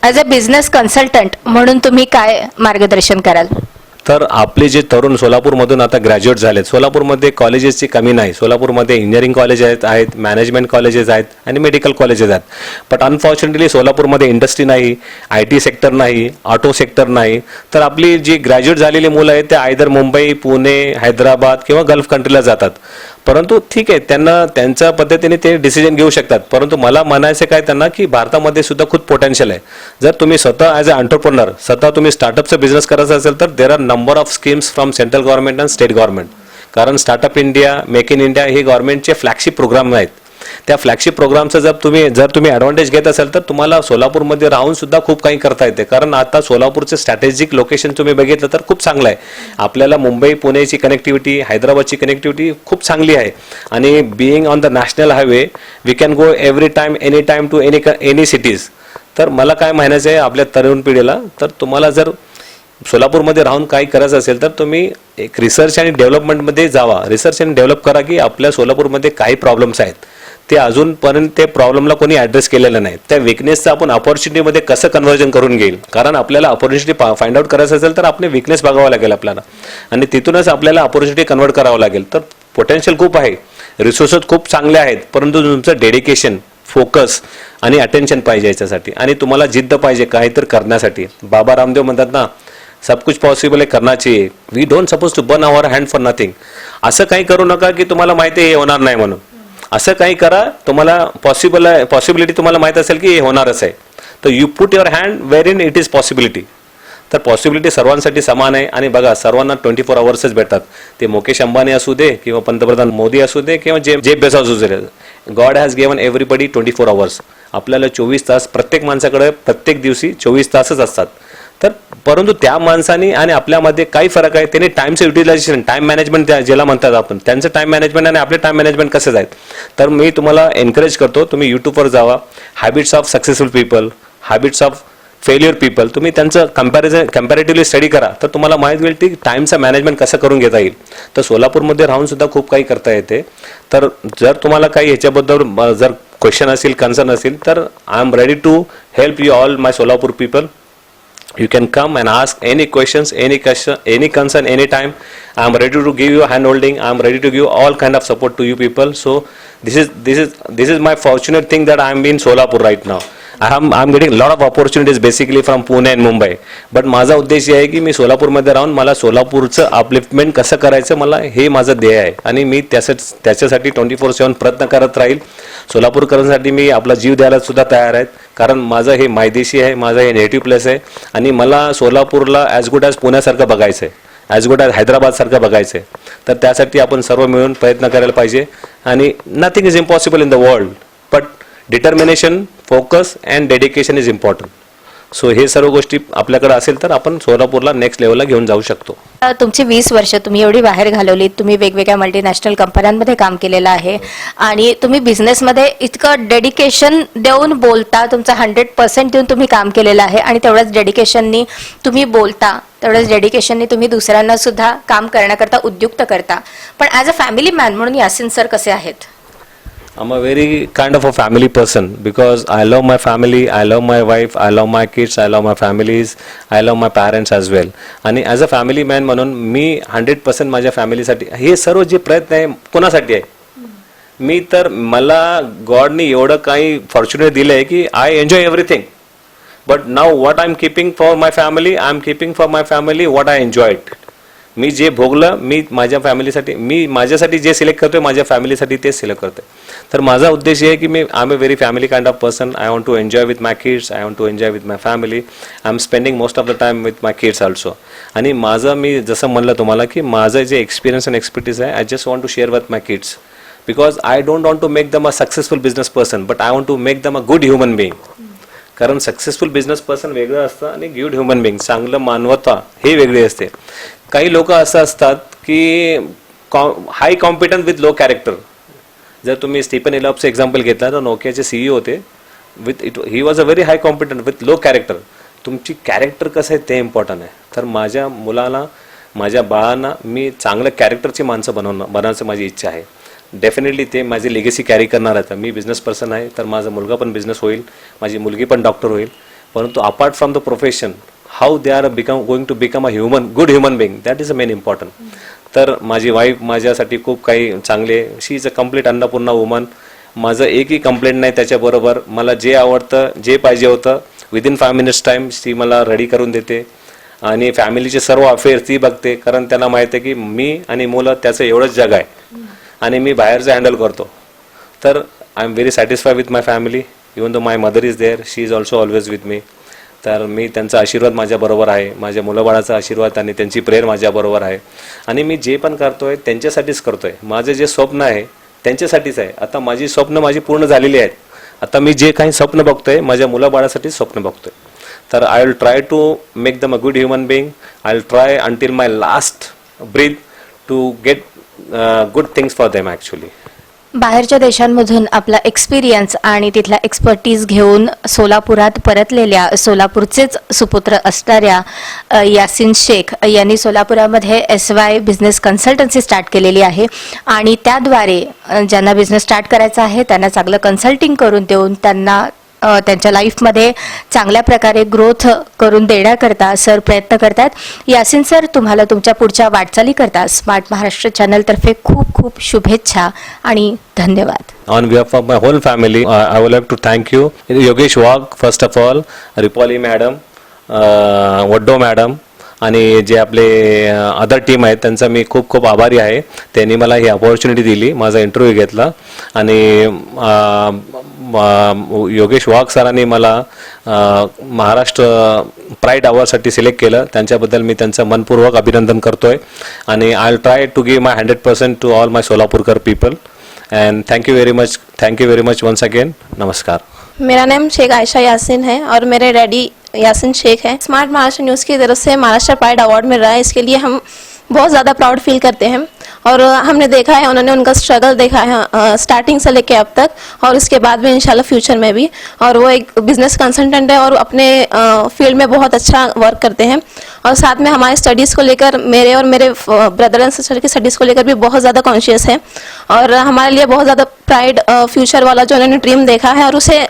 ॲज अ बिझनेस कन्सल्टंट म्हणून तुम्ही काय मार्गदर्शन कराल? तर आपले जे तरुण सोलापूरमधून आता ग्रॅज्युएट झालेत, सोलापूरमध्ये कॉलेजेसची कमी नाही. सोलापूरमध्ये इंजिनिअरिंग कॉलेज आहेत, मॅनेजमेंट कॉलेजेस आहेत आणि मेडिकल कॉलेजेस आहेत. बट अनफॉर्च्युनेटली सोलापूरमध्ये इंडस्ट्री नाही, IT सेक्टर नाही, ऑटो सेक्टर नाही. तर आपली जी ग्रॅज्युएट झालेली मुलं आहेत ते आयदर मुंबई, पुणे, हैदराबाद किंवा गल्फ कंट्रीला जातात. परंतु ठीक आहे, त्यांना त्यांच्या पद्धतीने ते डिसिजन घेऊ शकतात. परंतु मला म्हणायचं काय त्यांना की भारतामध्ये सुद्धा खूप पोटेन्शियल आहे. जर तुम्ही स्वतः ॲज अ एंटरप्रेन्योर स्वतः तुम्ही स्टार्टअपचा बिझनेस करायचा असेल तर there are number of schemes from central government and state government. कारण startup India, make in India हे गव्हर्नमेंटचे फ्लॅगशिप प्रोग्राम आहेत. त्या फ्लॅगशिप प्रोग्रामचा जर तुम्ही ॲडव्हान्टेज घेत असाल तर तुम्हाला सोलापूरमध्ये राहून सुद्धा खूप काही करता येते. कारण आता सोलापूरचं स्ट्रॅटेजिक लोकेशन तुम्ही बघितलं तर खूप चांगलं आहे. आपल्याला मुंबई पुणेची कनेक्टिव्हिटी, हैदराबादची कनेक्टिव्हिटी खूप चांगली आहे आणि being on the national highway we can go every time, any time to any cities. तर मला काय म्हणायचं आहे आपल्या तरुण पिढीला, तर तुम्हाला जर सोलापूरमध्ये राहून काही करायचं असेल तर तुम्ही एक रिसर्च आणि डेव्हलपमेंटमध्ये जावा. रिसर्च आणि डेव्हलप करा की आपल्या सोलापूरमध्ये काही प्रॉब्लेम्स आहेत, ते अजूनपर्यंत ते प्रॉब्लेमला कोणी ॲड्रेस केलेलं नाही. त्या विकनेसचं आपण अपॉर्च्युनिटीमध्ये कसं कन्व्हर्जन करून घेईल. कारण आपल्याला अपॉर्च्युनिटी फाइंड आउट करायचं असेल तर आपले विकनेस बघावं लागेल आपल्याला आणि तिथूनच आपल्याला अपॉर्च्युनिटी कन्वर्ट करावं लागेल. तर पोटेन्शियल खूप आहे. रिसोर्सेस खूप चांगले आहेत, परंतु तुमचं डेडिकेशन, फोकस आणि अटेन्शन पाहिजे याच्यासाठी, आणि तुम्हाला जिद्द पाहिजे काहीतरी करण्यासाठी. बाबा रामदेव म्हणतात ना, सब कुछ पॉसिबल है करना चाहिए. We don't suppose to burn our hand for nothing. असं काही करू नका की तुम्हाला माहिती आहे हे होणार नाही म्हणून. असं काही करा, तुम्हाला पॉसिबिलिटी तुम्हाला माहित असेल की हे होणारच आहे, तर you put your hand where in it is possibility. तर पॉसिबिलिटी सर्वांसाठी समान आहे. आणि बघा, सर्वांना 24 आवर्सच भेटतात. ते मुकेश अंबानी असू दे किंवा पंतप्रधान मोदी असू दे किंवा जेफ बेझोस असू दे. God has given everybody 24 hours. आपल्याला 24 तास, प्रत्येक माणसाकडे प्रत्येक दिवशी 24 तासच असतात. तर परंतु त्या माणसाने आणि आपल्यामध्ये काही फरक आहे. त्याने टाइमचं युटिलायझेशन, टाइम मॅनेजमेंट ज्याला म्हणतात आपण, त्यांचं टाइम मॅनेजमेंट आणि आपले टाइम मॅनेजमेंट कसे आहेत. तर मी तुम्हाला एनकरेज करतो, तुम्ही यूट्यूबवर जावा, habits of successful people, habits of failure people, तुम्ही त्यांचं कम्पॅरेटिव्हली स्टडी करा, तर तुम्हाला माहीत होईल की टाईमचं मॅनेजमेंट कसं करून घेता येईल. तर सोलापूरमध्ये राहून सुद्धा खूप काही करता येते. तर जर तुम्हाला काही ह्याच्याबद्दल जर क्वेश्चन असेल, कन्सर्न असेल, तर I am ready to help you all my Solapur people. You can come and ask any questions, any question, any concern, anytime. I am ready to give you hand holding. I am ready to give all kind of support to you people. So this is my fortunate thing that I am in Solapur right now. I'm getting a lot of opportunities basically from Pune and Mumbai. But माझा उद्देश आहे की मी सोलापूरमध्ये राहून मला सोलापूरचं upliftment कसं करायचं, मला हे माझं ध्येय आहे. आणि मी त्याच्यासाठी 24/7 प्रयत्न करत राहील. सोलापूरकरांसाठी मी आपला जीव द्यायला सुद्धा तयार आहे, कारण माझं हे मायदेशी आहे, माझं हे नेटिव्ह प्लेस आहे. आणि मला सोलापूरला ॲज गुड ॲज पुण्यासारखं बघायचं आहे, ॲज गुड ॲज हैदराबादसारखं बघायचं आहे. तर त्यासाठी आपण सर्व मिळून प्रयत्न करायला पाहिजे. आणि nothing is impossible in the world, but determination, focus and dedication is important. So हे सर्व गोष्टी आपल्याकडे असेल तर आपण सोलापूरला नेक्स्ट लेवलला घेऊन जाऊ शकतो. तुमची 20 वर्ष तुम्ही एवढी बाहेर घालवलीत, तुम्ही वेगवेगळ्या मल्टीनॅशनल कंपन्यांमध्ये काम केलेलं आहे आणि तुम्ही बिझनेसमध्ये इतकं डेडिकेशन देऊन बोलता, तुमचं 100% देऊन तुम्ही काम केलेलं आहे आणि तेवढ्याच डेडिकेशननी तुम्ही बोलता, तेवढ्याच डेडिकेशननी तुम्ही दुसऱ्यांना सुद्धा काम करण्याकरता उद्युक्त करता. पण ॲज अ फॅमिली मॅन म्हणून यासिन सर कसे आहेत? I'm a very kind of a family person because I love my family, I love my wife, I love my kids, I love my families, I love my parents as well. आणि as a family man म्हणून मी 100% माझ्या फॅमिलीसाठी, हे सर्व जे प्रयत्न आहे कोणासाठी आहे, मी तर मला गॉडने एवढं काही फॉर्च्युनेट दिलं आहे की I enjoy everything. But now what I am keeping for my family, I am keeping for my family what I enjoyed. मी जे भोगलं, मी माझ्या फॅमिलीसाठी, मी माझ्यासाठी जे सिलेक्ट करतोय, माझ्या फॅमिलीसाठी तेच सिलेक्ट करतोय. तर माझा उद्देश आहे की मी I am a very family kind of person. I want to enjoy with my kids, I want to enjoy with my family. I am spending most of the time with my kids also. आणि माझं, मी जसं म्हणलं तुम्हाला की माझं जे experience and expertise आहे, I just want to share with my kids because I don't want to make them a successful business person, but I want to make them a good human being. कारण successful business person वेगळं असतं आणि good human being, चांगलं मानवता हे वेगळी असते. काही लोक असं असतात की हाय कॉम्पिटंट विथ लो कॅरेक्टर. जर तुम्ही स्टीफन इलॉपचं एक्झाम्पल घेतला तर नोकियाचे CEO होते, ही was a very high competent with low character. तुमची कॅरेक्टर कसं आहे ते इम्पॉर्टंट आहे. तर माझ्या मुलाला, माझ्या बाळांना मी चांगलं कॅरेक्टरची माणसं बनवायचं माझी इच्छा आहे. डेफिनेटली ते माझी लेगेसी कॅरी करणार आहे. मी बिझनेस पर्सन आहे, तर माझा मुलगा पण बिझनेस होईल, माझी मुलगी पण डॉक्टर होईल. परंतु apart from the profession, how they are going to become a good human being, that is a main important. तर माझी वाईफ माझ्यासाठी खूप काही चांगले, she is a complete Annapurna woman. माझं एकही कंप्लेंट नाही त्याच्याबरोबर. मला जे आवडतं, जे पाहिजे होतं, विदिन 5 मिनिट्स टाईम ती मला रेडी करून देते. आणि फॅमिलीचे सर्व अफेअर्स ती बघते, कारण त्यांना माहिती आहे की मी आणि मुलं त्याचं एवढंच जग आहे आणि मी बाहेरचं हँडल करतो. तर I am very satisfy with my family. Even though my mother is there, she is also always with me. तर मी त्यांचा आशीर्वाद माझ्याबरोबर आहे, माझ्या मुलाबाळाचा आशीर्वाद आणि त्यांची प्रेयर माझ्याबरोबर आहे. आणि मी जे पण करतोय त्यांच्यासाठीच करतोय. माझं जे स्वप्न आहे त्यांच्यासाठीच आहे. आता माझी स्वप्न पूर्ण झालेली आहेत. आता मी जे काही स्वप्न बघतोय माझ्या मुलाबाळासाठीच स्वप्न बघतोय. तर I will try to make them a good human being. I will try until my last breath to get good things for them actually. बाहेरच्या देशांमधून आपला एक्सपिरियन्स आणि तिथला एक्सपर्टीज घेऊन सोलापुरात परतलेल्या, सोलापूरचेच सुपुत्र असणाऱ्या यासिन शेख यांनी सोलापुरामध्ये SY बिझनेस कन्सल्टन्सी स्टार्ट केलेली आहे. आणि त्याद्वारे ज्यांना बिझनेस स्टार्ट करायचा आहे त्यांना चांगलं कन्सल्टिंग करून देऊन त्यांना त्यांच्या लाईफमध्ये चांगल्या प्रकारे ग्रोथ करून देण्याकरता सर प्रयत्न करतात. यासिन सर, तुम्हाला तुमच्या पुढच्या वाटचालीकरता स्मार्ट महाराष्ट्र चॅनलतर्फे खूप खूप शुभेच्छा आणि धन्यवाद. On behalf of my whole family, I would like to thank you, Yogesh Wagh, first of all, Ripali madam, Waddo madam आणि जे आपले अदर टीम आहेत त्यांचा मी खूप खूप आभारी आहे. त्यांनी मला ही अपॉर्च्युनिटी दिली, माझा इंटरव्ह्यू घेतला आणि योगेश वाघ सरांनी मला महाराष्ट्र प्राईड अवॉर्डसाठी सिलेक्ट केलं. त्यांच्याबद्दल मी त्यांचं मनपूर्वक अभिनंदन करतोय आणि I will try to give my 100% to all my सोलापूरकर people. And thank you very much once again. नमस्कार. मेरा नाम शेख आयशा यासिन है और मेरे डैडी यासिन शेख है. स्मार्ट महाराष्ट्र न्यूज़ की तरफ से महाराष्ट्र प्राइड अवार्ड मिल रहा है, इसके लिए हम बहुत ज़्यादा प्राउड फील करते हैं. और हमने देखा है, उन्होंने उनका स्ट्रगल देखा है स्टार्टिंग से लेके अब तक और इसके बाद भी इंशाल्लाह फ्यूचर में भी. और वो एक बिजनेस कंसल्टेंट है और अपने फील्ड में बहुत अच्छा वर्क करते हैं. और साथ में हमारे स्टडीज़ को लेकर मेरे और मेरे ब्रदर एंड सिस्टर की स्टडीज़ को लेकर भी बहुत ज़्यादा कॉन्शियस है. और हमारे लिए बहुत ज़्यादा प्राइड फ्यूचर वाला जो उन्होंने ड्रीम देखा है और उसे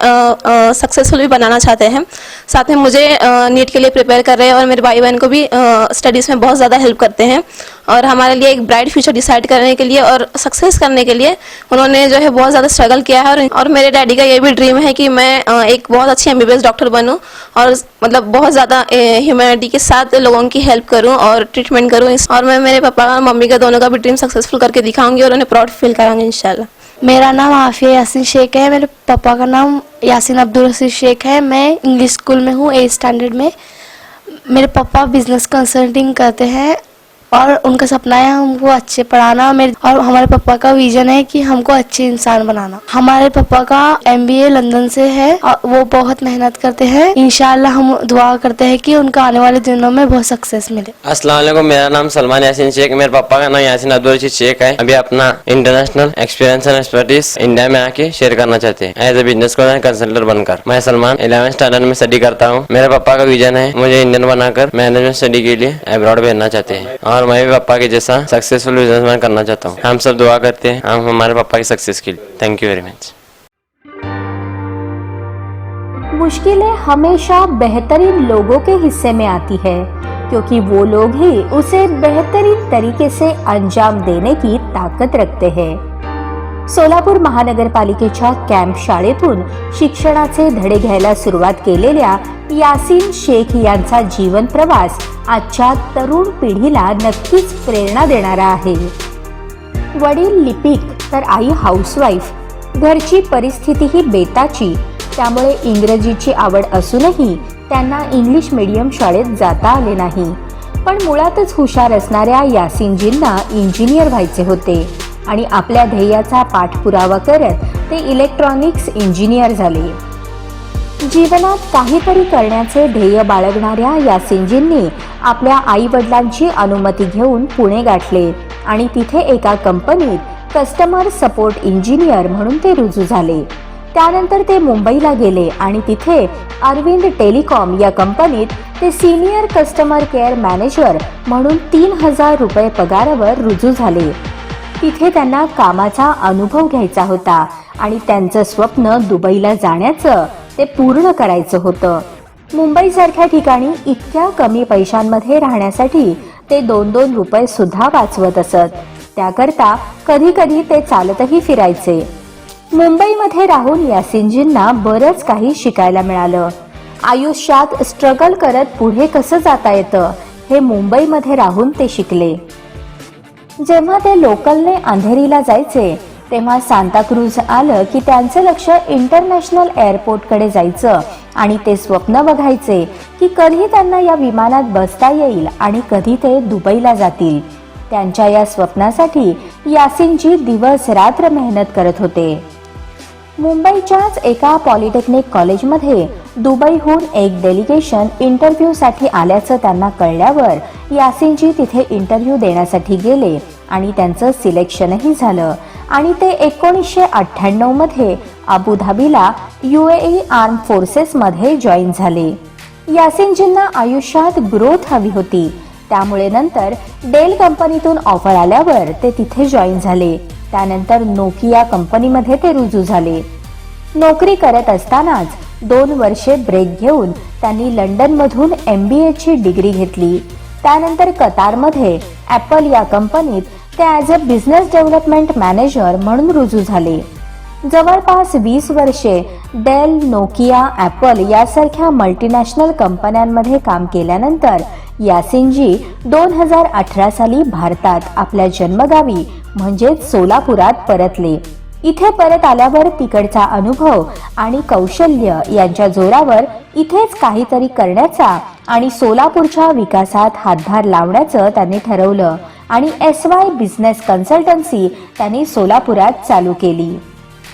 सक्सेसफुल भी बनाना चाहते हैं. साथ में मुझे नीट के लिए प्रिपेयर कर रहे हैं और मेरे भाई बहन को भी स्टडीज़ में बहुत ज़्यादा हेल्प करते हैं. और हमारे लिए एक ब्राइट फ्यूचर डिसाइड करने के लिए और सक्सेस करने के लिए उन्होंने जो है बहुत ज़्यादा स्ट्रगल किया है. और मेरे डैडी का ये भी ड्रीम है कि मैं एक बहुत अच्छी MBBS डॉक्टर बनूं और मतलब बहुत ज़्यादा ह्यूमैनिटी के साथ लोगों की हेल्प करूं और ट्रीटमेंट करूं. और मैं मेरे पापा और मम्मी का दोनों का भी ड्रीम सक्सेसफुल करके दिखाऊंगी और उन्हें प्राउड फील कराऊंगी इंशाल्लाह. मेरा नाम आफिया यासिन शेख है. मेरे पापा का नाम यासिन अब्दुल रशीद शेख है. मैं इंग्लिश स्कूल में हूँ 8th स्टैंडर्ड में. मेरे पापा बिजनेस कंसल्टिंग करते हैं और उनका सपना है हमको अच्छे पढ़ाना. और हमारे पापा का विजन है कि हमको अच्छे इंसान बनाना. हमारे पापा का MBA लंदन से है और वो बहुत मेहनत करते हैं. इंशाल्लाह हम दुआ करते हैं कि उनका आने वाले दिनों में बहुत सक्सेस मिले. अस्सलाम वालेकुम, मेरा नाम सलमान यासिन शेख. मेरे पापा का नाम यासिन अब्दुल रशीद शेख है. अभी अपना international experience and expertise India में आके शेयर करना चाहते हैं एज ए बिजनेस कंसल्टेंट बनकर. मैं सलमान 11th स्टैंडर्ड में स्टडी करता हूँ. मेरे पापा का विजन है मुझे इंडियन बनाकर मैनेजमेंट स्टडी के लिए अब्रॉड भेजना चाहते हैं और मैं भी पापा के जैसा सक्सेसफुल बिजनेसमैन करना चाहता हूँ. हम सब दुआ करते हैं हम हमारे पापा की सक्सेस के लिए. Thank you very much. मुश्किलें हमेशा बेहतरीन लोगों के हिस्से में आती है क्योंकि वो लोग ही उसे बेहतरीन तरीके से अंजाम देने की ताकत रखते हैं. सोलापूर महानगरपालिकेच्या कॅम्प शाळेतून शिक्षणाचे धडे घ्यायला सुरुवात केलेल्या यासिन शेख यांचा जीवन प्रवास आजच्या तरुण पिढीला नक्कीच प्रेरणा देणारा आहे. वडील लिपिक तर आई हाऊसवाईफ. घरची परिस्थितीही बेताची, त्यामुळे इंग्रजीची आवड असूनही त्यांना इंग्लिश मीडियम शाळेत जाता आले नाही. पण मुळातच हुशार असणाऱ्या यासिनजींना इंजिनियर व्हायचे होते आणि आपल्या ध्येयाचा पाठपुरावा करत ते इलेक्ट्रॉनिक्स इंजिनियर झाले. जीवनात काहीतरी करण्याचे ध्येय बाळगणाऱ्या यासिनजींनी आपल्या आई वडिलांची अनुमती घेऊन पुणे गाठले आणि तिथे एका कंपनीत कस्टमर सपोर्ट इंजिनियर म्हणून ते रुजू झाले. त्यानंतर ते मुंबईला गेले आणि तिथे अरविंद टेलिकॉम या कंपनीत ते सिनियर कस्टमर केअर मॅनेजर म्हणून 3,000 रुपये पगारावर रुजू झाले. तिथे त्यांना कामाचा अनुभव घ्यायचा होता आणि त्यांचं स्वप्न दुबईला जाण्याचं ते पूर्ण करायचं होतं. मुंबईसारख्या ठिकाणी इतक्या कमी पैशांमध्ये राहण्यासाठी ते 2-2 रुपये सुद्धा वाचवत असत. त्याकरता कधी कधी ते चालतही फिरायचे. मुंबईमध्ये राहून यासिनजींना बरंच काही शिकायला मिळालं. आयुष्यात स्ट्रगल करत पुढे कसं जाता येतं हे मुंबईमध्ये राहून ते शिकले. जेव्हा ते लोकलने अंधेरीला जायचे तेव्हा सांताक्रूज आलं की त्यांचं लक्ष इंटरनॅशनल एअरपोर्टकडे जायचं आणि ते स्वप्न बघायचे की कधी त्यांना या विमानात बसता येईल आणि कधी ते दुबईला जातील. त्यांच्या या स्वप्नासाठी यासिनजी दिवस रात्र मेहनत करत होते. मुंबईच्याच एका पॉलिटेक्निक कॉलेजमध्ये दुबईहून एक डेलिगेशन इंटरव्ह्यूसाठी आल्याचं त्यांना कळल्यावर यासिनजी तिथे इंटरव्ह्यू देण्यासाठी गेले आणि त्यांचं सिलेक्शनही झालं आणि ते 1998 मध्ये अबुधाबीला UAE आर्म फोर्सेसमध्ये जॉईन झाले. यासिनजींना आयुष्यात ग्रोथ हवी होती, त्यामुळे नंतर डेल कंपनीतून ऑफर आल्यावर ते तिथे जॉईन झाले. त्यानंतर नोकिया कंपनीमध्ये ते रुजू झाले. नोकरी करत असतानाच 2 वर्षे ब्रेक घेऊन त्यांनी लंडनमधून MBA ची डिग्री घेतली. त्यानंतर कतारमध्ये ॲपल या कंपनीत ते as a business development manager म्हणून रुजू झाले. जवळपास 20 वर्षे डेल, नोकिया, ॲपल यासारख्या मल्टीनॅशनल कंपन्यांमध्ये काम केल्यानंतर यासिनजी 2018 साली भारतात आपल्या जन्मगावी म्हणजेच सोलापुरात परतले. इथे परत आल्यावर तिकडचा अनुभव आणि कौशल्य यांच्या जोरावर इथेच काहीतरी करण्याचा आणि सोलापूरच्या विकासात हातभार लावण्याचं त्यांनी ठरवलं आणि SY बिझनेस कन्सल्टन्सी त्यांनी सोलापुरात चालू केली.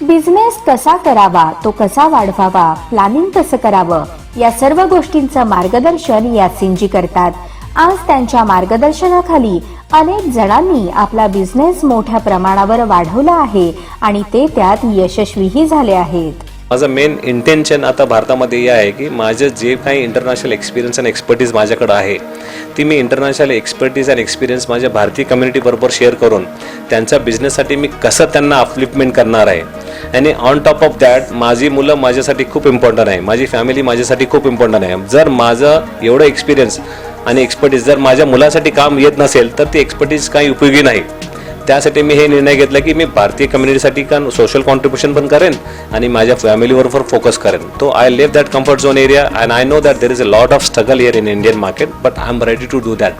बिझनेस कसा करावा, तो कसा वाढवावा, प्लॅनिंग कसं करावं, या सर्व गोष्टींचं मार्गदर्शन यासिनजी करतात. आज त्यांच्या मार्गदर्शनाखाली अनेक जणांनी आपला बिझनेस मोठ्या प्रमाणावर वाढवला आहे आणि ते त्यात यशस्वीही झाले आहेत. माझं मेन इंटेन्शन आता भारतामध्ये हे आहे की माझं जे काही इंटरनॅशनल एक्सपिरियन्स आणि एक्सपर्टीज माझ्याकडं आहे ती मी इंटरनॅशनल एक्सपर्टीज आणि एक्सपिरियन्स माझ्या भारतीय कम्युनिटीबरोबर शेअर करून त्यांच्या बिझनेससाठी मी कसं त्यांना अपलिफ्टमेंट करणार आहे. आणि ऑन टॉप ऑफ दॅट माझी मुलं माझ्यासाठी खूप इम्पॉर्टंट आहे, माझी फॅमिली माझ्यासाठी खूप इम्पॉर्टंट आहे. जर माझं एवढं एक्सपिरियन्स आणि एक्सपर्टीज जर माझ्या मुलासाठी काम येत नसेल तर ती एक्सपर्टीज काही उपयोगी नाही. त्यासाठी मी हे निर्णय घेतला की मी भारतीय कम्युनिटीसाठी का सोशल कॉन्ट्रीब्युशन पण करेन आणि माझ्या फॅमिलीवर फोकस करेन. तो I leave that comfort zone area and I know that there is a lot of struggle here in Indian market but I am ready to do that.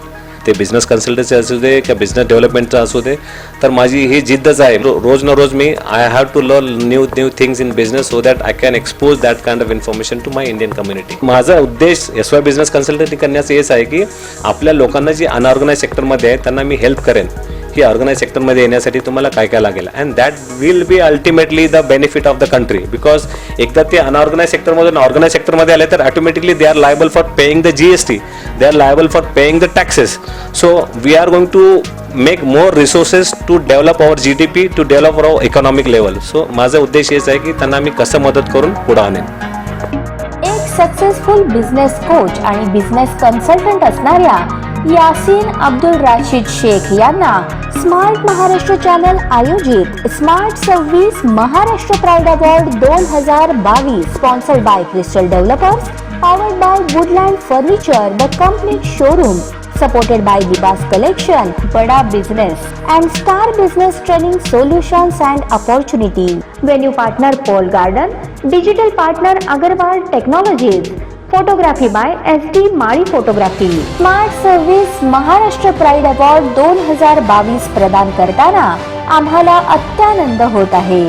ते बिझनेस कन्सल्टन्सी असू दे किंवा बिझनेस डेव्हलपमेंटचं असू दे, तर माझी ही जिद्दच आहे. रोज ना रोज मी I have to learn new things in business so that I can expose that kind of information to my Indian community. माझा उद्देश SY बिझनेस कन्सल्टन्सी करण्याचा हेच आहे की आपल्या लोकांना जी अनऑर्गनाइज सेक्टरमध्ये आहे त्यांना मी हेल्प करेन की ऑर्गनाइज सेक्टरमध्ये येण्यासाठी तुम्हाला काय काय लागेल and that will be ultimately the benefit of the country. Because एकदा ते अनऑर्गनाइज सेक्टरमधून ऑर्गनाइज सेक्टरमध्ये आले तर automatically they are liable for paying the GST, they are liable for paying the taxes. So we are going to make more resources to develop our GDP, to develop our economic level. So माझा उद्देश हेच आहे की त्यांना मी कसं मदत करून पुढे आणेन. एक सक्सेसफुल बिझनेस कोच आणि बिझनेस कन्सल्टंट असणाऱ्या यासिन अब्दुल राशीद शेख यांना स्मार्ट महाराष्ट्र चॅनल आयोजित smart 26 Maharashtra pride award 2022 sponsored by crystal developers, powered by Woodland Furniture, the complete showroom, supported by Libas Collection, Bada Business, and Star Business Training Solutions and Opportunity. Venue partner Paul Garden, digital partner Agarwal Technologies, photography by SD Mari Photography. Smart Service Maharashtra pride award 2022 प्रदान करताना आम्हाला अत्यानंद होत आहे.